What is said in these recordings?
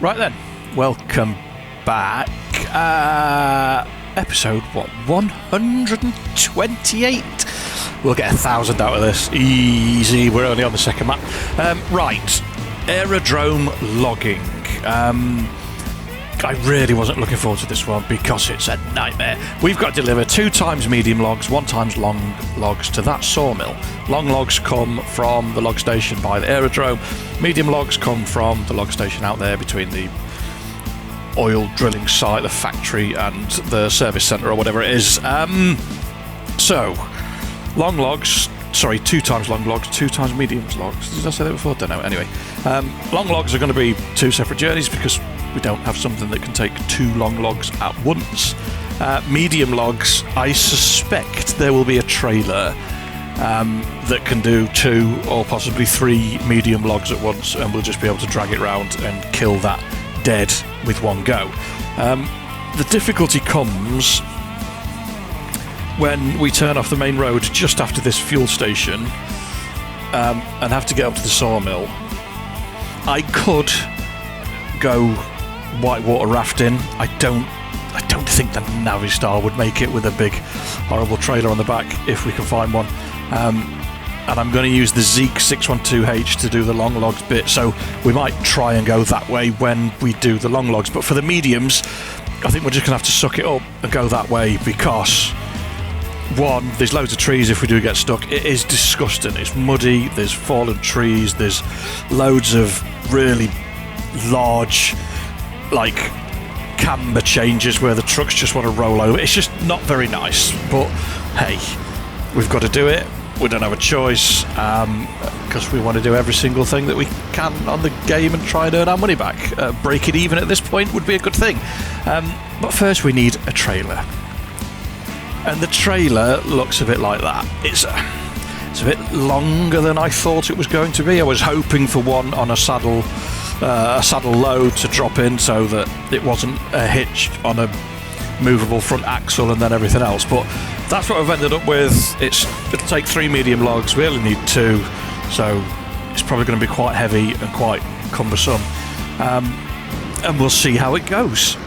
Right then, welcome back. Episode, 128? We'll get 1,000 out of this. Easy, we're only on the second map. Right, Airdrome logging. I really wasn't looking forward to this one because it's a nightmare. We've got to deliver 2 times medium logs, 1 times long logs to that sawmill. Long logs come from the log station by the aerodrome. Medium logs come from the log station out there between the oil drilling site, the factory, and the service centre or whatever it is. So, long logs, sorry, 2 times long logs, 2 times medium logs. Did I say that before? Don't know. Anyway, long logs are going to be 2 separate journeys because we don't have something that can take 2 long logs at once. Medium logs, I suspect there will be a trailer that can do 2 or possibly 3 medium logs at once, and we'll just be able to drag it round and kill that dead with one go. The difficulty comes when we turn off the main road just after this fuel station and have to get up to the sawmill. I could go whitewater rafting. I don't think the Navistar would make it with a big horrible trailer on the back if we can find one. And I'm going to use the ZiKZ 612H to do the long logs bit, so we might try and go that way when we do the long logs. But for the mediums, I think we're just going to have to suck it up and go that way because, one, there's loads of trees if we do get stuck. It is disgusting. It's muddy, there's fallen trees, there's loads of really large, like, camber changes where the trucks just want to roll over. It's just not very nice, but hey, we've got to do it. We don't have a choice because we want to do every single thing that we can on the game and try and earn our money back. Break it even at this point would be a good thing. But first we need a trailer. And the trailer looks a bit like that. It's a bit longer than I thought it was going to be. I was hoping for one on a saddle load to drop in so that it wasn't hitched on a movable front axle and then everything else, but that's what I've ended up with. It'll take 3 medium logs. We only need 2, so it's probably going to be quite heavy and quite cumbersome, and we'll see how it goes.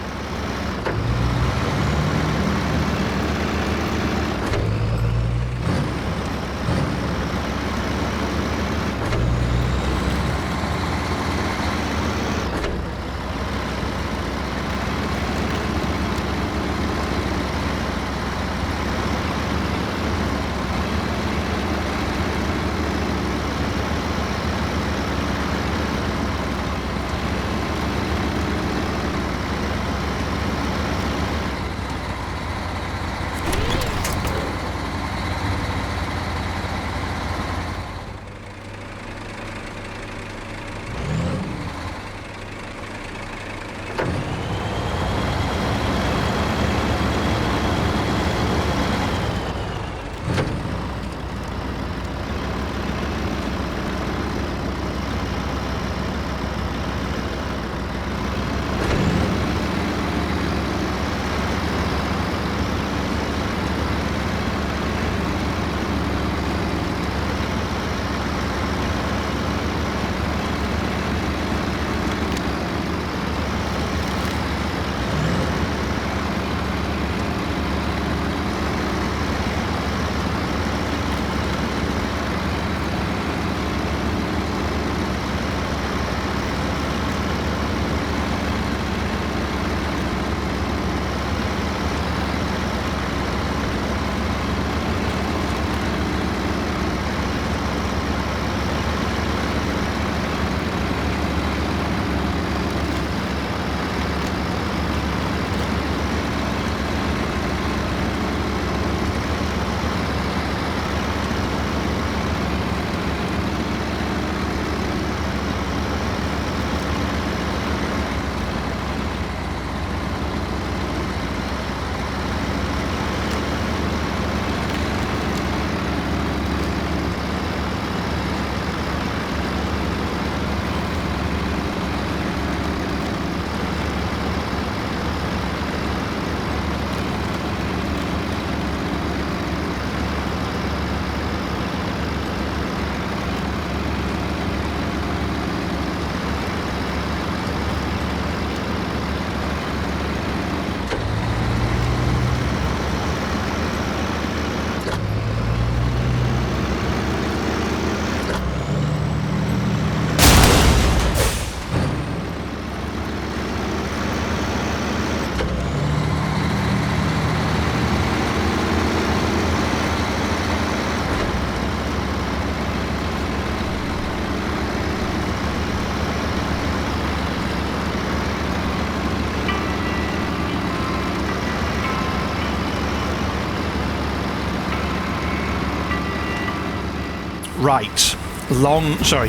Right,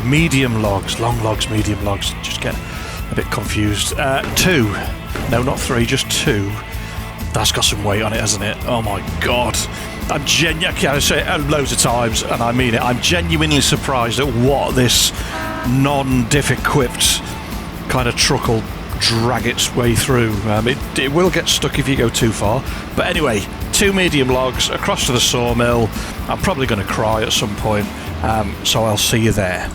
medium logs, long logs, medium logs. Just get a bit confused. 2, no, not 3, just 2. That's got some weight on it, hasn't it? Oh my god! I say it loads of times, and I mean it. I'm genuinely surprised at what this non-diff equipped kind of truck will drag its way through. It will get stuck if you go too far. But anyway, 2 medium logs across to the sawmill. I'm probably going to cry at some point, so I'll see you there.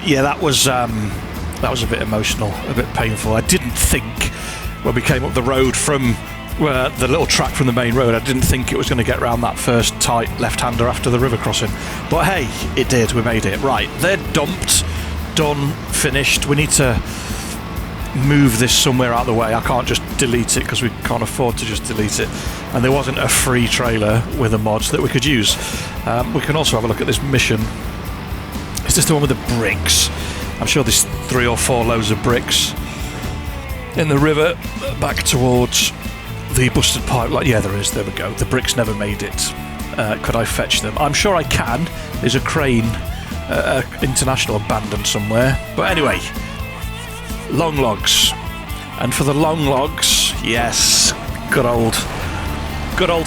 Yeah, that was a bit emotional, a bit painful. I didn't think when we came up the road from the little track from the main road, I didn't think it was going to get round that first tight left-hander after the river crossing. But hey, it did. We made it. Right, they're dumped, done, finished. We need to move this somewhere out of the way. I can't just delete it because we can't afford to just delete it. And there wasn't a free trailer with a mod that we could use. We can also have a look at this mission. Is this the one with the bricks? I'm sure there's 3 or 4 loads of bricks in the river back towards the busted pipeline. Yeah, there is. There we go. The bricks never made it. Could I fetch them? I'm sure I can. There's a crane, international abandoned somewhere. But anyway, long logs. And for the long logs, yes, good old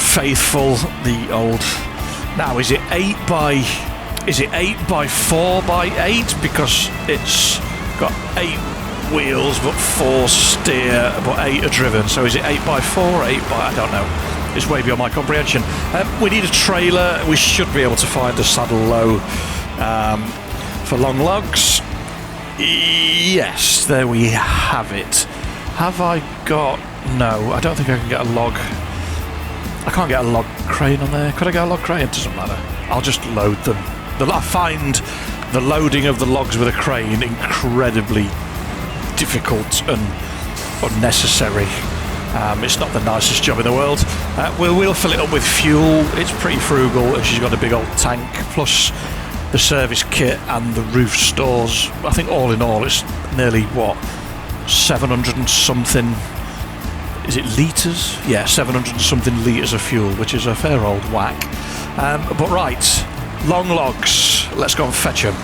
faithful, the old. Now, is it 8 by 4 by 8? Because it's got 8 wheels but 4 steer, but 8 are driven. So is it 8 by 4, 8 by, I don't know. It's way beyond my comprehension. We need a trailer. We should be able to find a saddle low for long logs. Yes, there we have it. Have I got... No, I don't think I can get a log. I can't get a log crane on there. Could I get a log crane? It doesn't matter. I'll just load them. I find the loading of the logs with a crane incredibly difficult and unnecessary. It's not the nicest job in the world. We'll fill it up with fuel. It's pretty frugal, and she's got a big old tank, plus the service kit and the roof stores. I think all in all it's nearly, 700 and something, is it litres? Yeah, 700 and something litres of fuel, which is a fair old whack. But right, long logs, let's go and fetch them.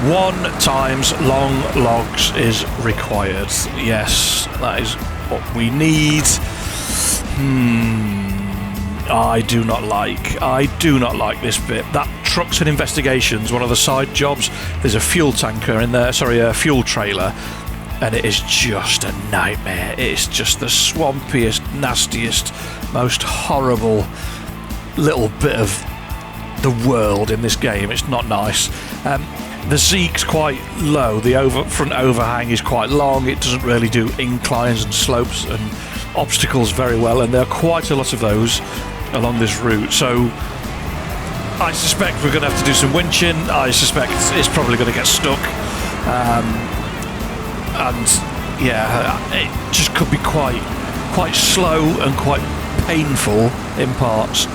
One times long logs is required. Yes, that is what we need. I do not like this bit. That trucks and investigations, one of the side jobs. There's a fuel tanker in there, a fuel trailer, and it is just a nightmare. It's just the swampiest, nastiest, most horrible little bit of the world in this game. It's not nice. The ZiKZ's quite low. The front overhang is quite long. It doesn't really do inclines and slopes and obstacles very well, and there are quite a lot of those along this route. So I suspect we're going to have to do some winching. I suspect it's probably going to get stuck. And yeah, it just could be quite slow and quite painful in parts.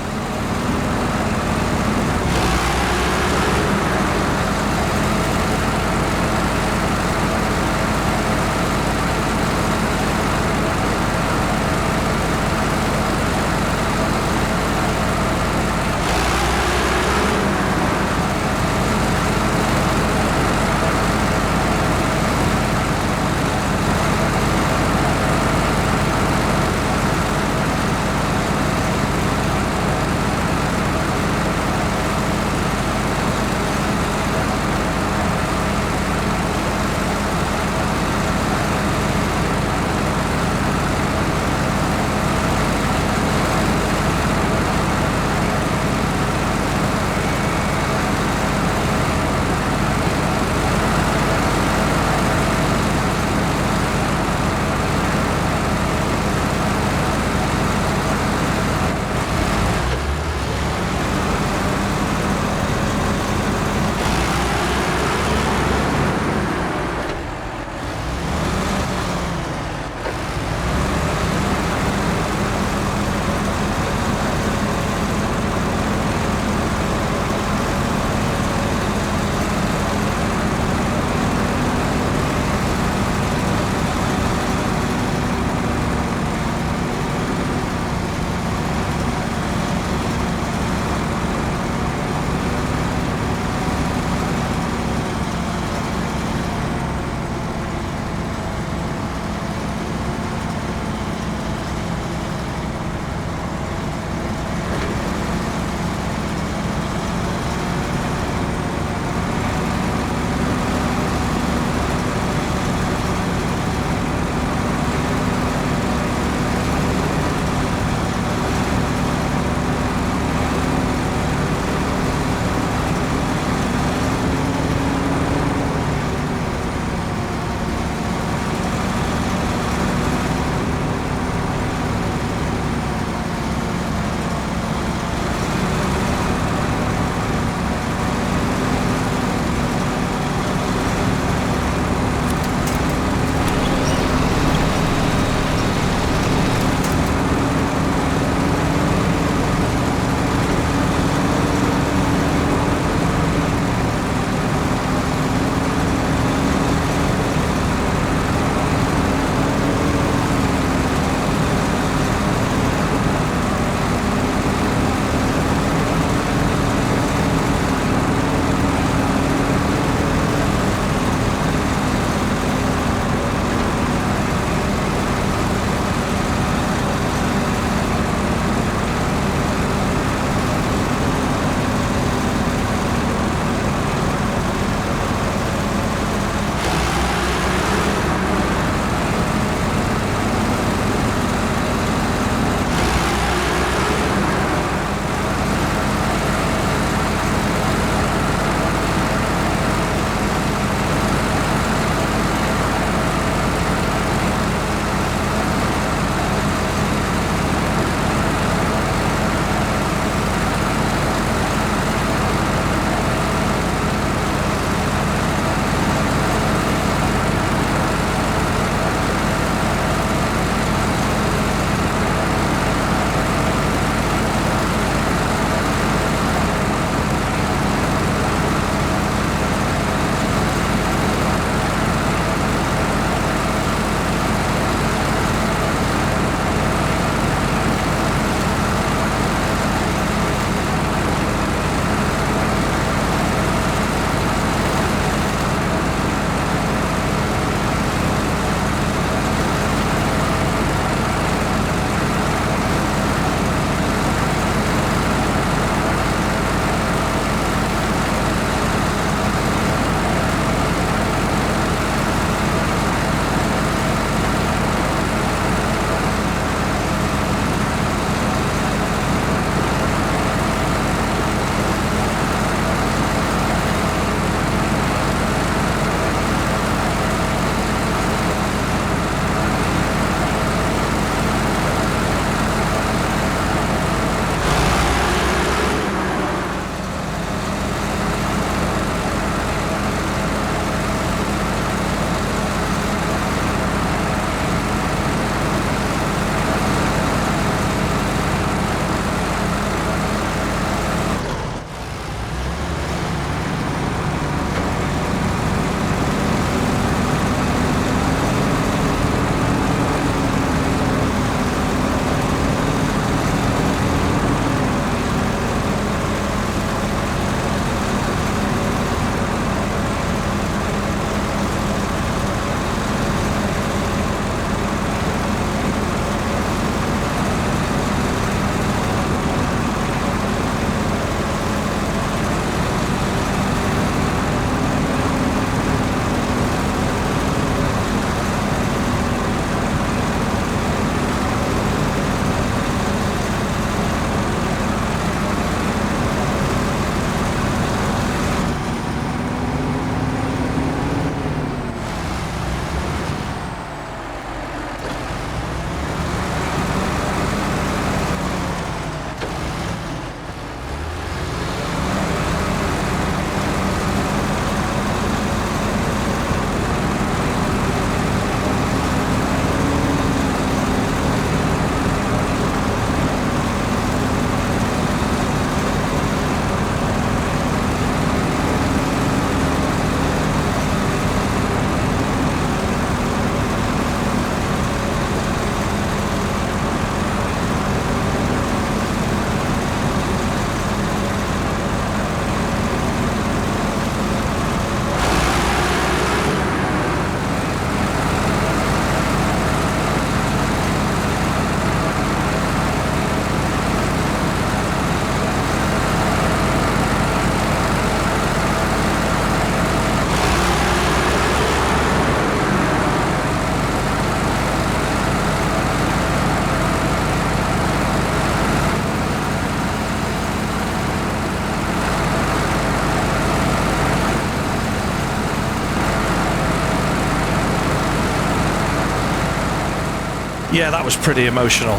Yeah, that was pretty emotional.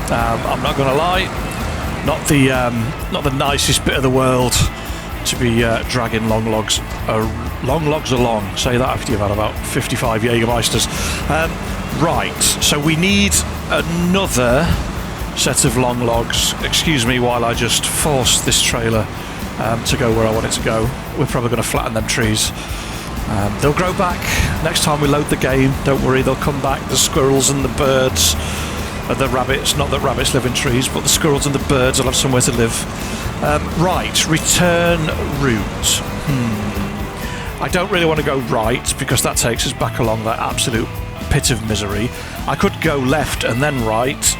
I'm not going to lie, not the nicest bit of the world to be dragging long logs along. Say that after you've had about 55 Jägermeisters. Right, so we need another set of long logs. Excuse me while I just force this trailer to go where I want it to go. We're probably going to flatten them trees. They'll grow back next time we load the game. Don't worry, they'll come back. The squirrels and the birds and the rabbits. Not that rabbits live in trees, but the squirrels and the birds will have somewhere to live. Right, return route. I don't really want to go right because that takes us back along that absolute pit of misery. I could go left and then right,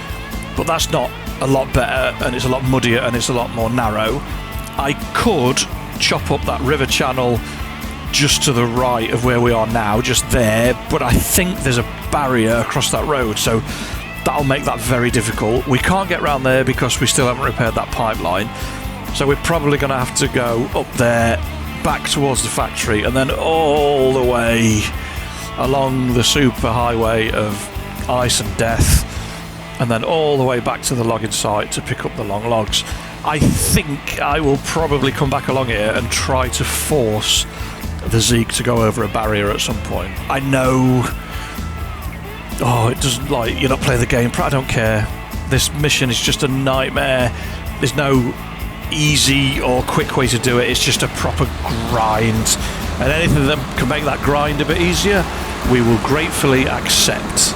but that's not a lot better, and it's a lot muddier and it's a lot more narrow. I could chop up that river channel just to the right of where we are now, just there, but I think there's a barrier across that road, so that'll make that very difficult. We can't get round there because we still haven't repaired that pipeline, so we're probably going to have to go up there, back towards the factory, and then all the way along the super highway of ice and death, and then all the way back to the logging site to pick up the long logs. I think I will probably come back along here and try to force the Zeke to go over a barrier at some point. I know, it doesn't, like, you're not playing the game, I don't care. This mission is just a nightmare. There's no easy or quick way to do it, it's just a proper grind. And anything that can make that grind a bit easier, we will gratefully accept.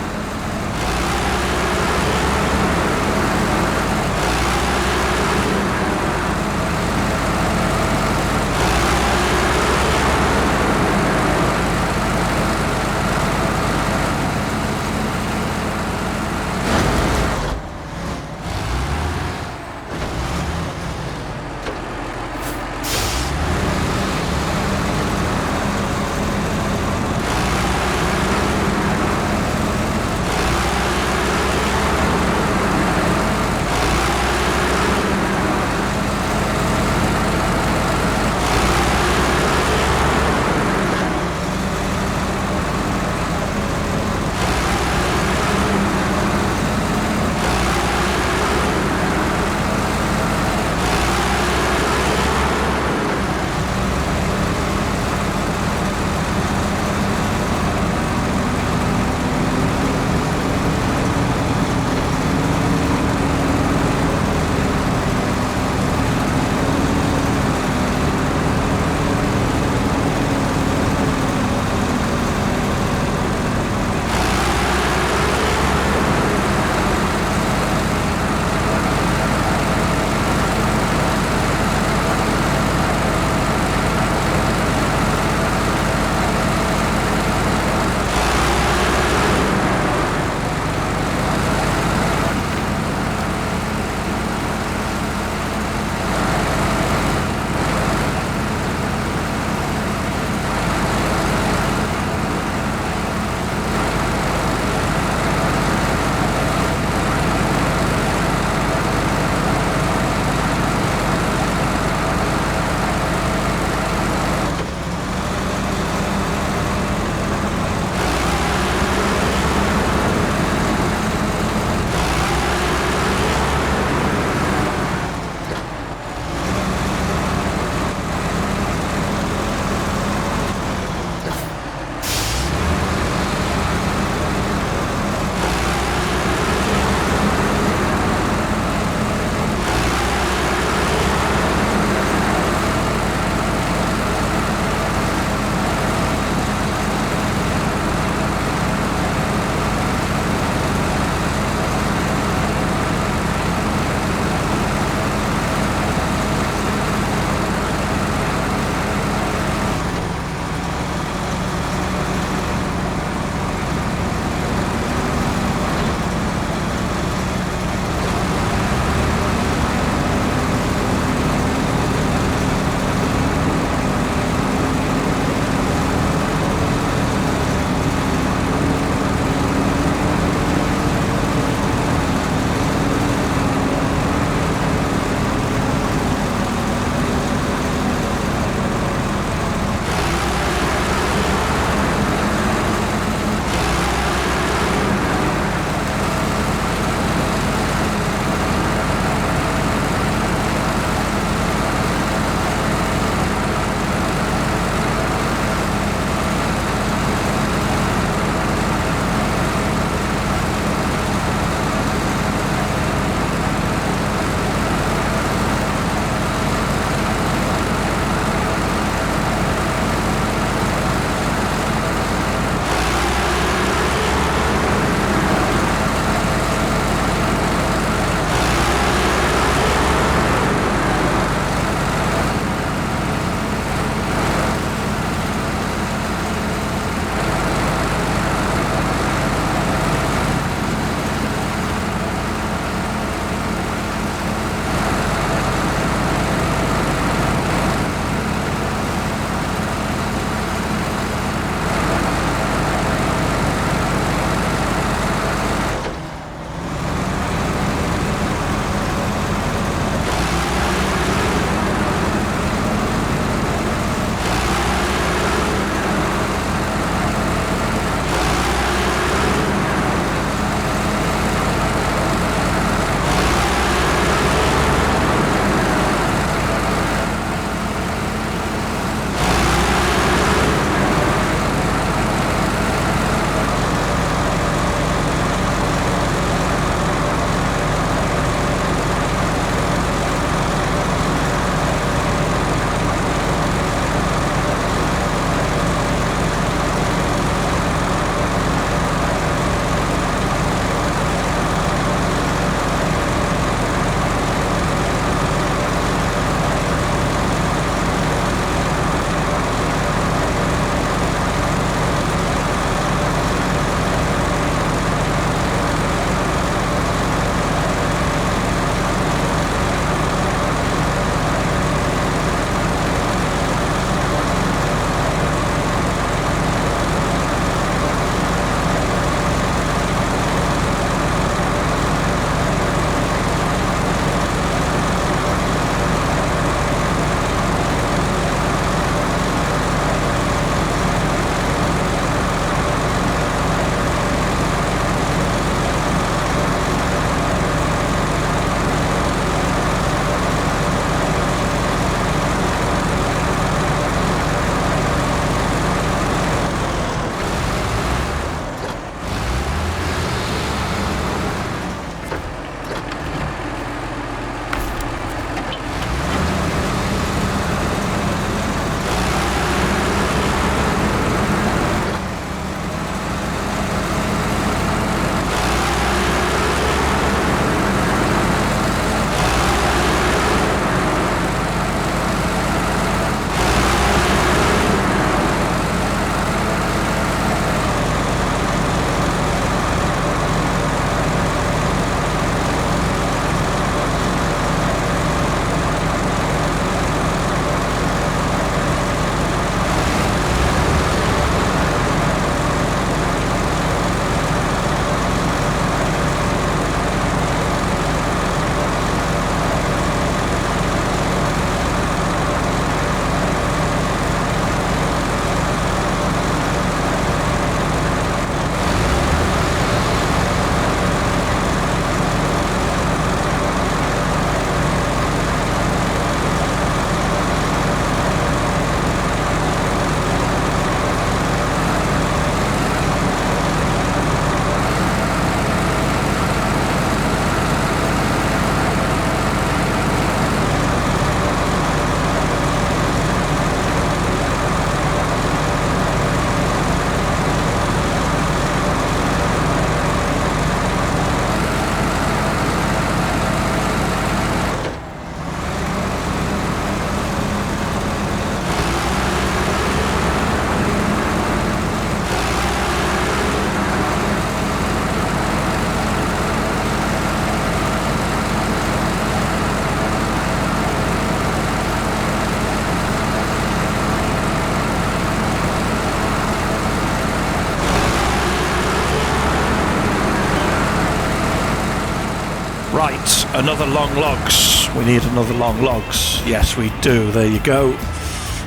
Another long logs. We need another long logs. Yes, we do. There you go.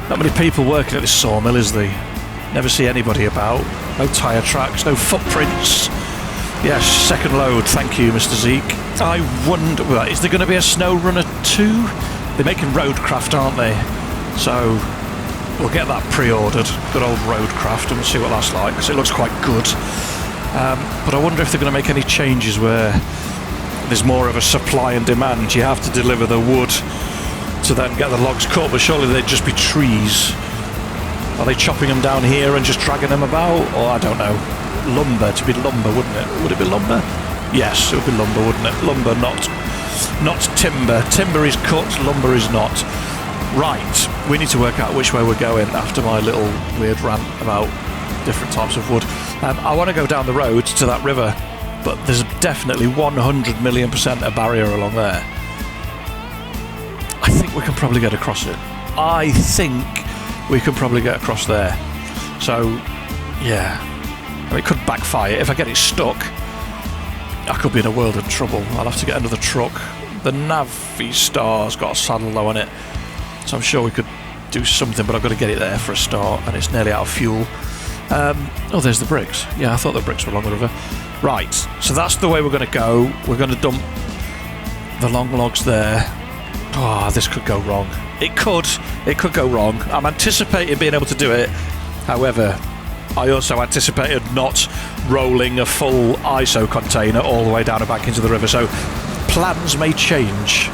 Not many people working at this sawmill, is there? Never see anybody about. No tyre tracks, no footprints. Yes, second load. Thank you, Mr. Zeke. I wonder, well, is there going to be a Snow Runner 2? They're making Roadcraft, aren't they? So we'll get that pre-ordered. Good old Roadcraft, and we'll see what that's like, because it looks quite good. But I wonder if they're going to make any changes where there's more of a supply and demand. You have to deliver the wood to then get the logs cut, but surely they'd just be trees. Are they chopping them down here and just dragging them about? Or I don't know. Lumber, to be lumber, wouldn't it? Would it be lumber? Yes, it would be lumber, wouldn't it? Lumber, not timber. Timber is cut, lumber is not. Right, we need to work out which way we're going after my little weird rant about different types of wood. I want to go down the road to that river, but there's definitely 100,000,000% a barrier along there. I think we can probably get across it. I think we can probably get across there. So, yeah. I mean, it could backfire. If I get it stuck, I could be in a world of trouble. I'll have to get another truck. The Navistar's got a saddle low on it, so I'm sure we could do something, but I've got to get it there for a start, and it's nearly out of fuel. Oh, there's the bricks. Yeah, I thought the bricks were along the river. Right, so that's the way we're going to go. We're going to dump the long logs there. Oh, this could go wrong. It could go wrong. I'm anticipating being able to do it. However, I also anticipated not rolling a full ISO container all the way down and back into the river, so plans may change.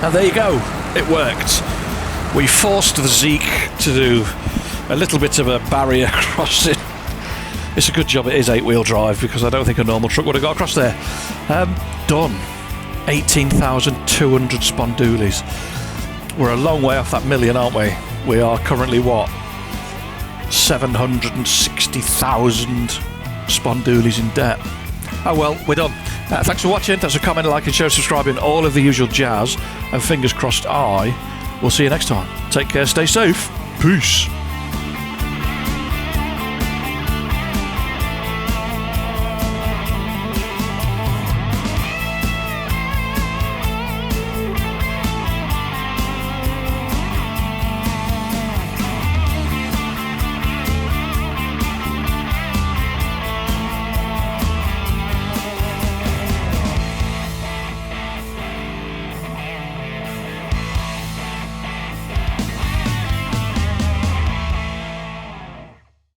And there you go, it worked. We forced the Zeek to do a little bit of a barrier crossing. It's a good job it is 8-wheel drive, because I don't think a normal truck would have got across there. Done. 18,200 spondoolies. We're a long way off that million, aren't we? We are currently, what, 760,000 spondoolies in debt. Oh well, we're done. Thanks for watching. Thanks for commenting, liking, sharing, subscribing, all of the usual jazz. And fingers crossed I will see you next time. Take care, stay safe. Peace.